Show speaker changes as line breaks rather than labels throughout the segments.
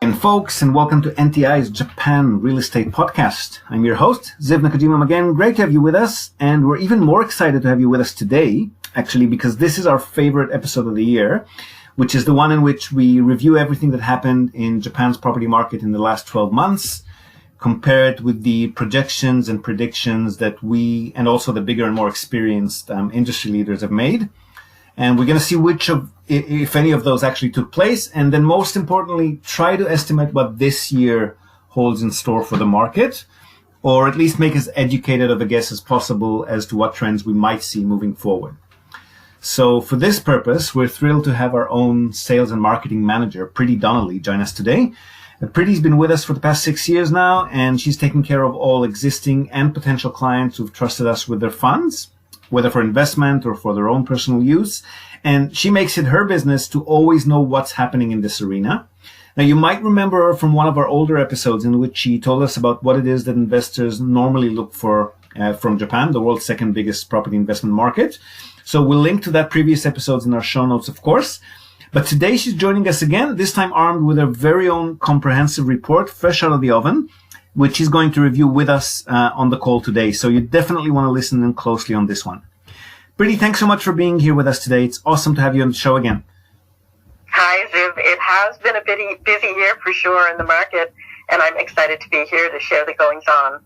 And folks, and welcome to NTI's Japan Real Estate Podcast. I'm your host, Ziv Nakajima again. Great to have you with us, and we're even more excited to have you with us today, actually, because this is our favorite episode of the year, which is the one in which we review everything that happened in Japan's property market in the last 12 months, compare it with the projections and predictions that we, and also the bigger and more experienced industry leaders have made. And we're going to see which of, if any of those actually took place. And then most importantly, try to estimate what this year holds in store for the market, or at least make as educated of a guess as possible as to what trends we might see moving forward. So for this purpose, we're thrilled to have our own sales and marketing manager, Priti Donnelly, join us today. Priti's been with us for the past 6 years now, and she's taken care of all existing and potential clients who've trusted us with their funds, whether for investment or for their own personal use. And she makes it her business to always know what's happening in this arena. Now, you might remember her from one of our older episodes in which she told us about what it is that investors normally look for from Japan, the world's second biggest property investment market. So we'll link to that previous episodes in our show notes, of course. But today she's joining us again, this time armed with her very own comprehensive report, fresh out of the oven, which she's going to review with us on the call today. So you definitely want to listen in closely on this one. Priti, thanks so much for being here with us today. It's awesome to have you on the show again.
Hi, Ziv. It has been a busy year for sure in the market, and I'm excited to be here to share the goings-on.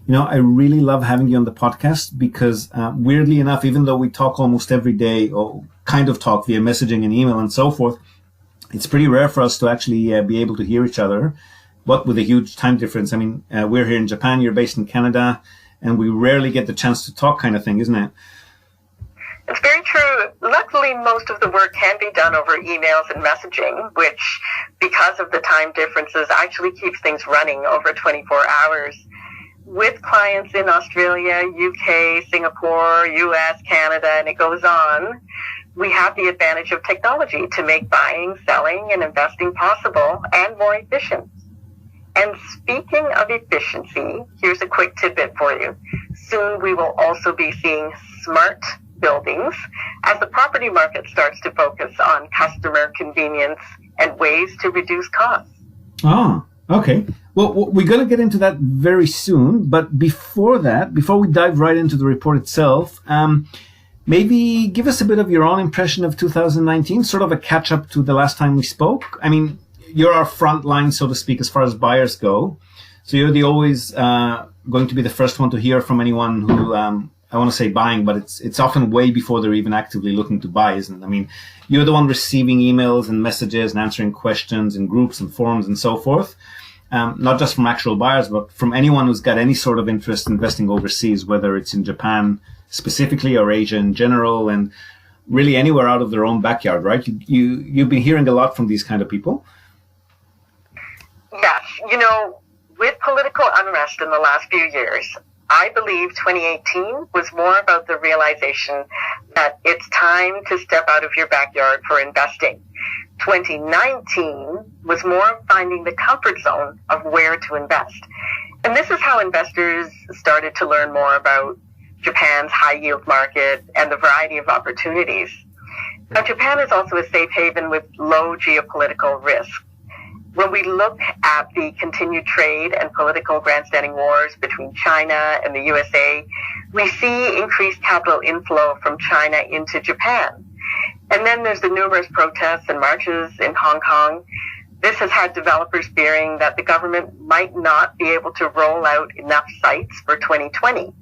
You know, I really love having you on the podcast because weirdly enough, even though we talk almost every day, or kind of talk via messaging and email and so forth, it's pretty rare for us to actually be able to hear each other, but with a huge time difference. I mean, we're here in Japan, you're based in Canada, and we rarely get the chance to talk kind of thing, isn't it?
It's very true. Luckily, most of the work can be done over emails and messaging, which, because of the time differences, actually keeps things running over 24 hours. With clients in Australia, UK, Singapore, US, Canada, and it goes on, we have the advantage of technology to make buying, selling, and investing possible and more efficient. And speaking of efficiency, here's a quick tidbit for you. Soon we will also be seeing smart buildings as the property market starts to focus on customer convenience and ways to reduce costs.
Ah, okay. Well, we're going to get into that very soon. But before that, before we dive right into the report itself, maybe give us a bit of your own impression of 2019, sort of a catch up to the last time we spoke. I mean, you're our front line, so to speak, as far as buyers go. So you're the always going to be the first one to hear from anyone who, I want to say buying, but it's often way before they're even actively looking to buy, isn't it? I mean, you're the one receiving emails and messages and answering questions in groups and forums and so forth. Not just from actual buyers, but from anyone who's got any sort of interest in investing overseas, whether it's in Japan specifically or Asia in general, and really anywhere out of their own backyard, right? You've been hearing a lot from these kind of people.
Yes. You know, with political unrest in the last few years, I believe 2018 was more about the realization that it's time to step out of your backyard for investing. 2019 was more finding the comfort zone of where to invest. And this is how investors started to learn more about Japan's high-yield market and the variety of opportunities. Now, Japan is also a safe haven with low geopolitical risk. When we look at the continued trade and political grandstanding wars between China and the USA, we see increased capital inflow from China into Japan. And then there's the numerous protests and marches in Hong Kong. This has had developers fearing that the government might not be able to roll out enough sites for 2020.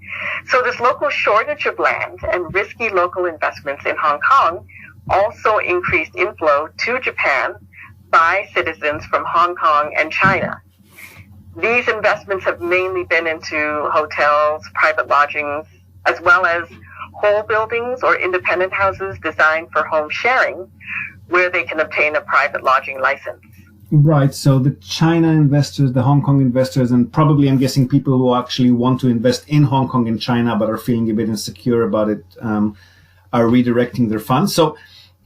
So this local shortage of land and risky local investments in Hong Kong also increased inflow to Japan by citizens from Hong Kong and China. These investments have mainly been into hotels, private lodgings, as well as whole buildings or independent houses designed for home sharing, where they can obtain a private lodging license.
Right. So the China investors, the Hong Kong investors, and probably I'm guessing people who actually want to invest in Hong Kong and China but are feeling a bit insecure about it, are redirecting their funds. So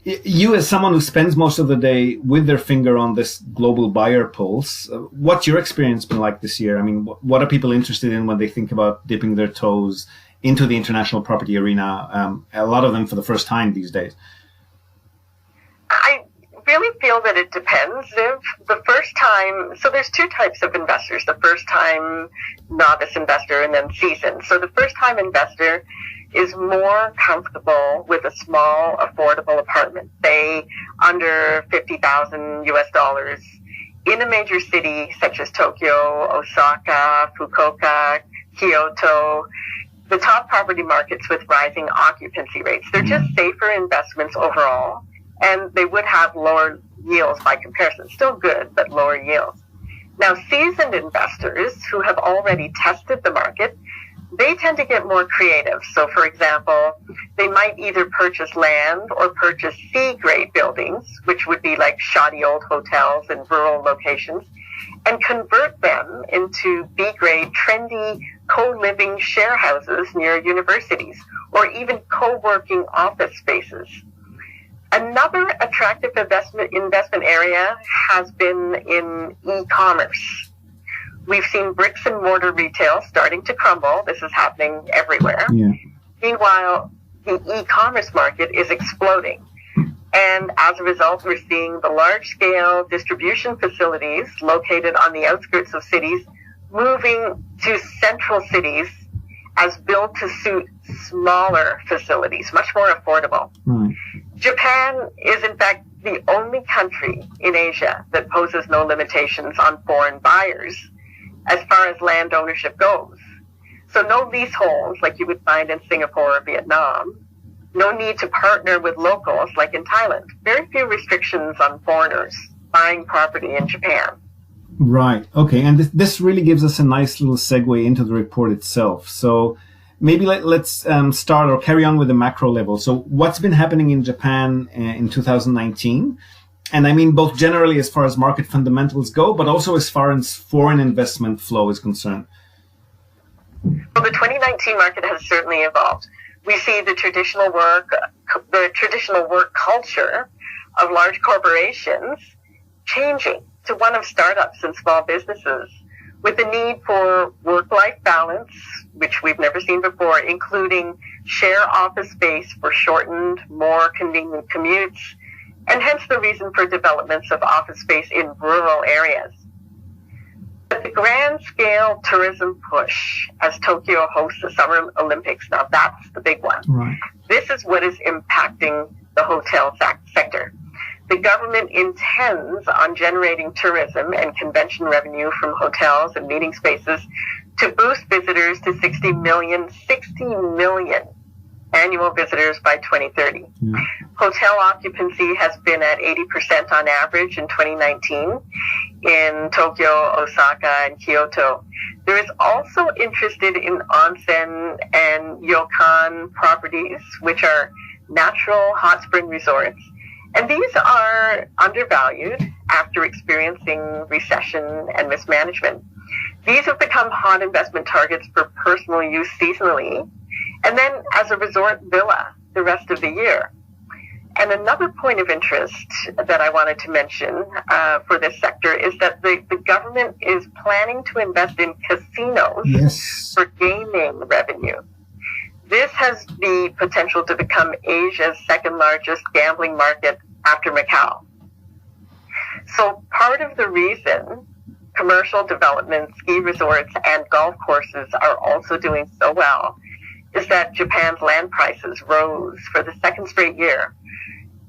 you, as someone who spends most of the day with their finger on this global buyer pulse, what's your experience been like this year? I mean, what are people interested in when they think about dipping their toes into the international property arena? A lot of them for the first time these days.
really feel that it depends. The first time, so there's two types of investors, the first time novice investor and then seasoned. So the first time investor is more comfortable with a small, affordable apartment, say under $50,000 US, in a major city such as Tokyo, Osaka, Fukuoka, Kyoto, the top property markets with rising occupancy rates. They're just safer investments overall, and they would have lower yields by comparison. Still good, but lower yields. Now, seasoned investors who have already tested the market, they tend to get more creative. So, for example, they might either purchase land or purchase C-grade buildings, which would be like shoddy old hotels in rural locations, and convert them into B-grade, trendy, co-living share houses near universities, or even co-working office spaces. Another attractive investment area has been in e-commerce. We've seen bricks and mortar retail starting to crumble. This is happening everywhere.
Yeah.
Meanwhile, the e-commerce market is exploding. And as a result, we're seeing the large-scale distribution facilities located on the outskirts of cities moving to central cities as built to suit smaller facilities, much more affordable.
Right.
Japan is, in fact, the only country in Asia that poses no limitations on foreign buyers as far as land ownership goes. So no leaseholds like you would find in Singapore or Vietnam. No need to partner with locals like in Thailand. Very few restrictions on foreigners buying property in Japan.
Right. Okay. And this really gives us a nice little segue into the report itself. So maybe let's start or carry on with the macro level. So what's been happening in Japan in 2019? And I mean both generally as far as market fundamentals go, but also as far as foreign investment flow is concerned.
Well, the 2019 market has certainly evolved. We see the traditional work culture of large corporations changing to one of startups and small businesses, with the need for work-life balance, which we've never seen before, including share office space for shortened, more convenient commutes, and hence the reason for developments of office space in rural areas. But the grand-scale tourism push as Tokyo hosts the Summer Olympics, now that's the big one.
Right.
This is what is impacting the hotel sector. The government intends on generating tourism and convention revenue from hotels and meeting spaces to boost visitors to 60 million annual visitors by 2030.
Yeah.
Hotel occupancy has been at 80% on average in 2019 in Tokyo, Osaka, and Kyoto. There is also interest in onsen and ryokan properties, which are natural hot spring resorts. And these are undervalued after experiencing recession and mismanagement. These have become hot investment targets for personal use seasonally, and then as a resort villa the rest of the year. And another point of interest that I wanted to mention for this sector is that the government is planning to invest in casinos
Yes.
for gaming revenue. This has the potential to become Asia's second largest gambling market after Macau. So part of the reason commercial development, ski resorts, and golf courses are also doing so well is that Japan's land prices rose for the second straight year,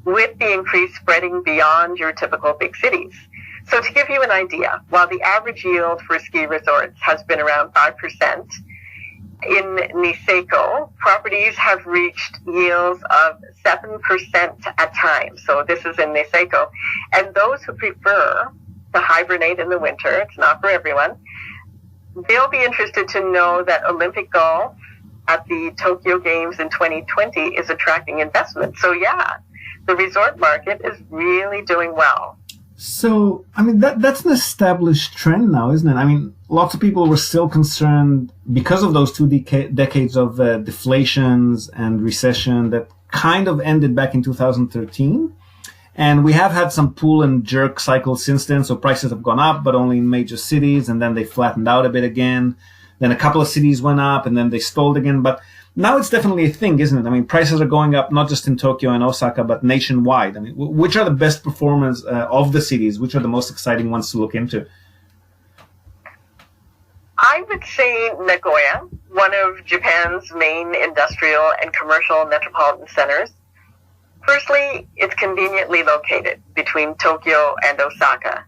with the increase spreading beyond your typical big cities. So to give you an idea, while the average yield for ski resorts has been around 5%, in Niseko, properties have reached yields of 7% at times. So this is in Niseko. And those who prefer to hibernate in the winter, it's not for everyone, they'll be interested to know that Olympic golf at the Tokyo Games in 2020 is attracting investment. So yeah, the resort market is really doing well.
So, I mean, that's an established trend now, isn't it? I mean, lots of people were still concerned because of those two decades of deflations and recession that kind of ended back in 2013. And we have had some pull and jerk cycles since then. So prices have gone up, but only in major cities. And then they flattened out a bit again. Then a couple of cities went up and then they stalled again. But Now it's definitely a thing, isn't it? I mean, prices are going up not just in Tokyo and Osaka, but nationwide. I mean, which are the best performers of the cities? Which are the most exciting ones to look into?
I would say Nagoya, one of Japan's main industrial and commercial metropolitan centers. Firstly, it's conveniently located between Tokyo and Osaka,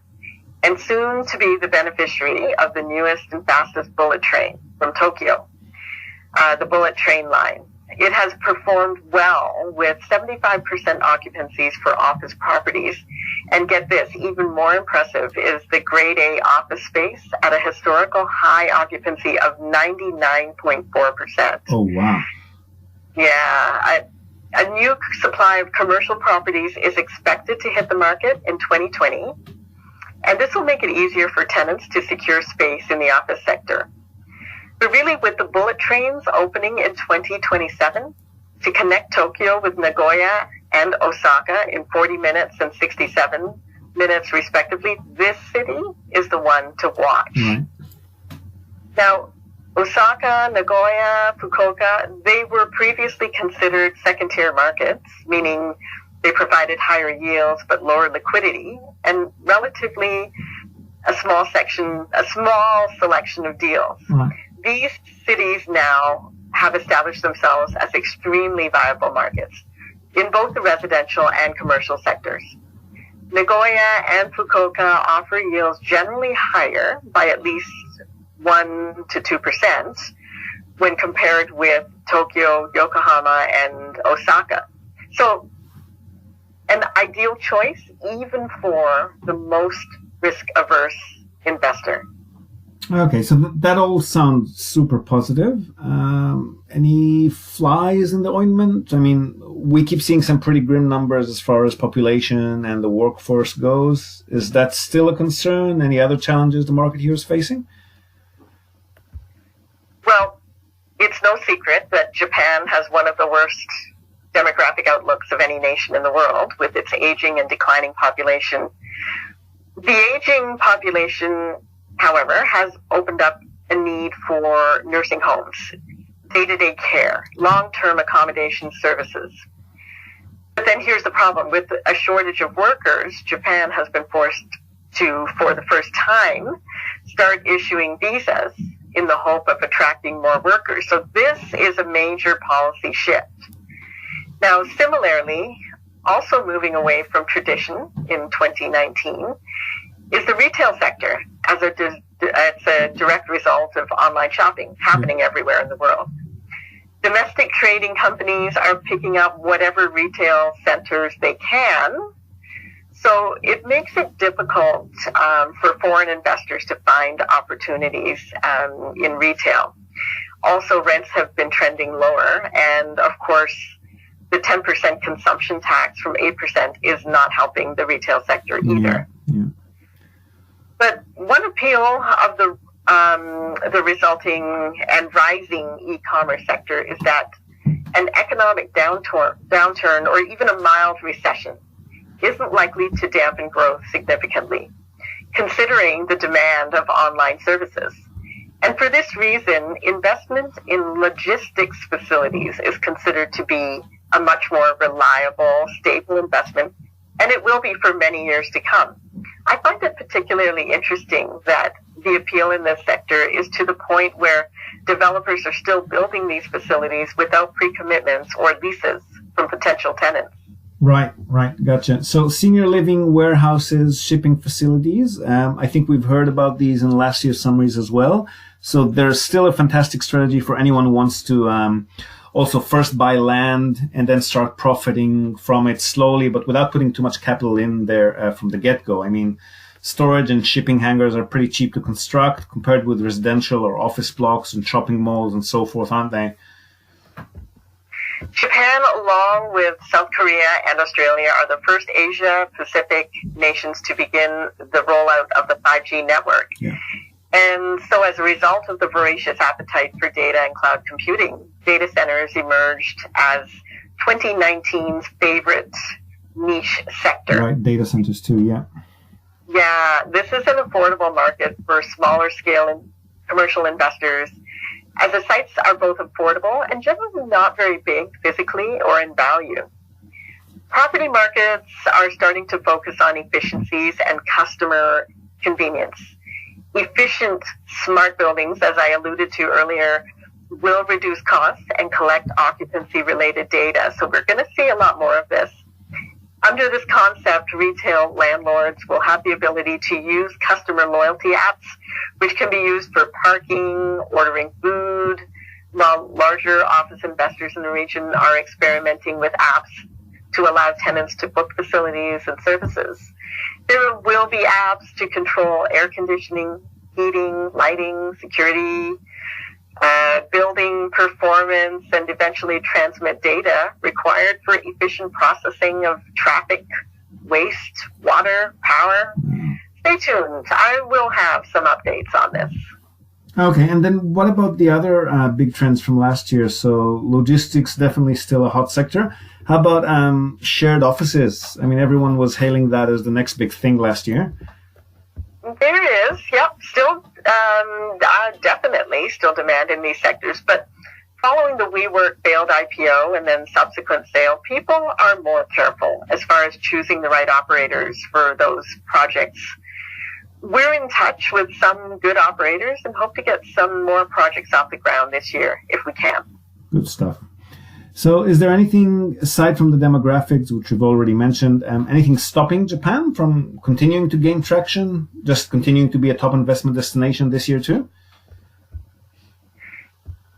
and soon to be the beneficiary of the newest and fastest bullet train from Tokyo, the bullet train line. It has performed well with 75% occupancies for office properties. And get this, even more impressive is the grade A office space at a historical high occupancy of 99.4%.
Oh, wow.
Yeah. A new supply of commercial properties is expected to hit the market in 2020. And this will make it easier for tenants to secure space in the office sector. But really, with the bullet trains opening in 2027 to connect Tokyo with Nagoya and Osaka in 40 minutes and 67 minutes respectively, this city is the one to watch.
Mm-hmm.
Now, Osaka, Nagoya, Fukuoka, they were previously considered second-tier markets, meaning they provided higher yields but lower liquidity and relatively a small selection of deals.
Right.
These cities now have established themselves as extremely viable markets in both the residential and commercial sectors. Nagoya and Fukuoka offer yields generally higher by at least 1 to 2% when compared with Tokyo, Yokohama, and Osaka. So, an ideal choice even for the most risk-averse investor.
Okay, so that all sounds super positive. Any flies in the ointment? I mean, we keep seeing some pretty grim numbers as far as population and the workforce goes. Is that still a concern? Any other challenges the market here is facing?
Well, it's no secret that Japan has one of the worst demographic outlooks of any nation in the world, with its aging and declining population. The aging population, however, has opened up a need for nursing homes, day-to-day care, long-term accommodation services. But then here's the problem. With a shortage of workers, Japan has been forced to, for the first time, start issuing visas in the hope of attracting more workers. So this is a major policy shift. Now, similarly, also moving away from tradition in 2019 is the retail sector, as it's a direct result of online shopping happening everywhere in the world. Domestic trading companies are picking up whatever retail centers they can, so it makes it difficult for foreign investors to find opportunities in retail. Also, rents have been trending lower, and of course, the 10% consumption tax from 8% is not helping the retail sector either.
Yeah.
But one appeal of the resulting and rising e-commerce sector is that an economic downturn or even a mild recession isn't likely to dampen growth significantly, considering the demand of online services. And for this reason, investment in logistics facilities is considered to be a much more reliable, stable investment, and it will be for many years to come. I find it particularly interesting that the appeal in this sector is to the point where developers are still building these facilities without pre-commitments or leases from potential tenants.
Right, gotcha. So senior living warehouses, shipping facilities, I think we've heard about these in last year's summaries as well. So there's still a fantastic strategy for anyone who wants to also first buy land and then start profiting from it slowly, but without putting too much capital in there from the get-go. I mean, storage and shipping hangars are pretty cheap to construct compared with residential or office blocks and shopping malls and so forth, aren't they?
Japan, along with South Korea and Australia, are the first Asia-Pacific nations to begin the rollout of the 5G network.
Yeah.
And so as a result of the voracious appetite for data and cloud computing, data centers emerged as 2019's favorite niche sector.
Right, data centers too, yeah.
Yeah, this is an affordable market for smaller scale commercial investors as the sites are both affordable and generally not very big physically or in value. Property markets are starting to focus on efficiencies and customer convenience. Efficient, smart buildings, as I alluded to earlier, will reduce costs and collect occupancy-related data. So we're going to see a lot more of this. Under this concept, retail landlords will have the ability to use customer loyalty apps, which can be used for parking, ordering food, while larger office investors in the region are experimenting with apps to allow tenants to book facilities and services. There will be apps to control air conditioning, heating, lighting, security, building performance, and eventually transmit data required for efficient processing of traffic, waste, water, power. Stay tuned. I will have some updates on this.
Okay, and then what about the other big trends from last year? So logistics, definitely still a hot sector. How about shared offices? I mean, everyone was hailing that as the next big thing last year.
There is, yep, still definitely still demand in these sectors. But following the WeWork failed IPO and then subsequent sale, people are more careful as far as choosing the right operators for those projects. We're in touch with some good operators and hope to get some more projects off the ground this year if we can.
Good stuff. So is there anything, aside from the demographics, which we've already mentioned, anything stopping Japan from continuing to gain traction, just continuing to be a top investment destination this year too?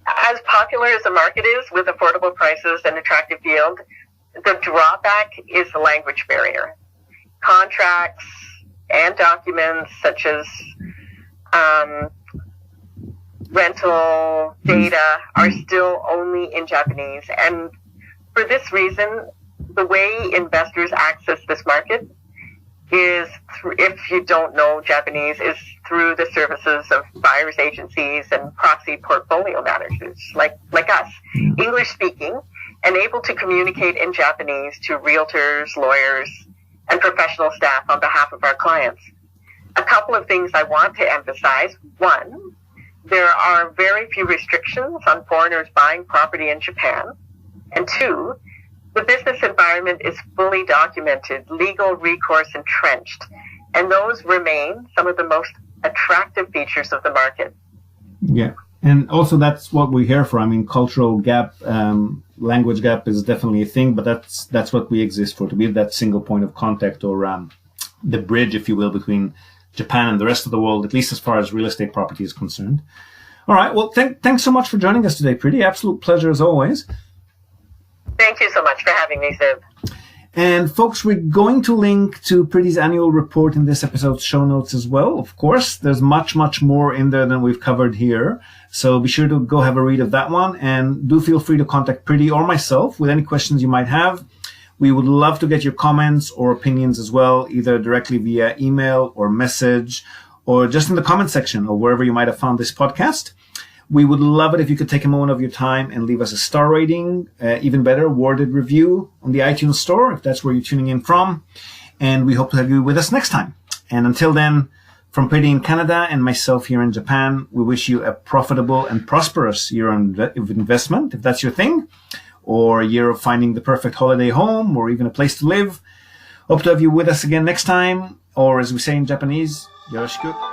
As popular as the market is with affordable prices and attractive yield, the drawback is the language barrier. Contracts and documents such as rental data are still only in Japanese. And for this reason, the way investors access this market is, if you don't know Japanese, is through the services of buyer's agencies and proxy portfolio managers like us, English speaking, and able to communicate in Japanese to realtors, lawyers, and professional staff on behalf of our clients. A couple of things I want to emphasize. One, there are very few restrictions on foreigners buying property in Japan. And two, the business environment is fully documented, legal recourse entrenched, and those remain some of the most attractive features of the market.
Yeah, and also that's what we're here for. I mean, cultural gap, language gap is definitely a thing, but that's what we exist for, to be that single point of contact, or the bridge, if you will, between Japan and the rest of the world, at least as far as real estate property is concerned. All right. Well, thanks so much for joining us today, Priti. Absolute pleasure as always.
Thank you so much for having me, Ziv.
And folks, we're going to link to Priti's annual report in this episode's show notes as well. Of course, there's much, much more in there than we've covered here. So be sure to go have a read of that one. And do feel free to contact Priti or myself with any questions you might have. We would love to get your comments or opinions as well, either directly via email or message, or just in the comment section or wherever you might have found this podcast. We would love it if you could take a moment of your time and leave us a star rating, even better, worded review on the iTunes store, if that's where you're tuning in from. And we hope to have you with us next time. And until then, from Priti in Canada and myself here in Japan, we wish you a profitable and prosperous year of investment, if that's your thing, or a year of finding the perfect holiday home, or even a place to live. Hope to have you with us again next time, or as we say in Japanese, yoroshiku.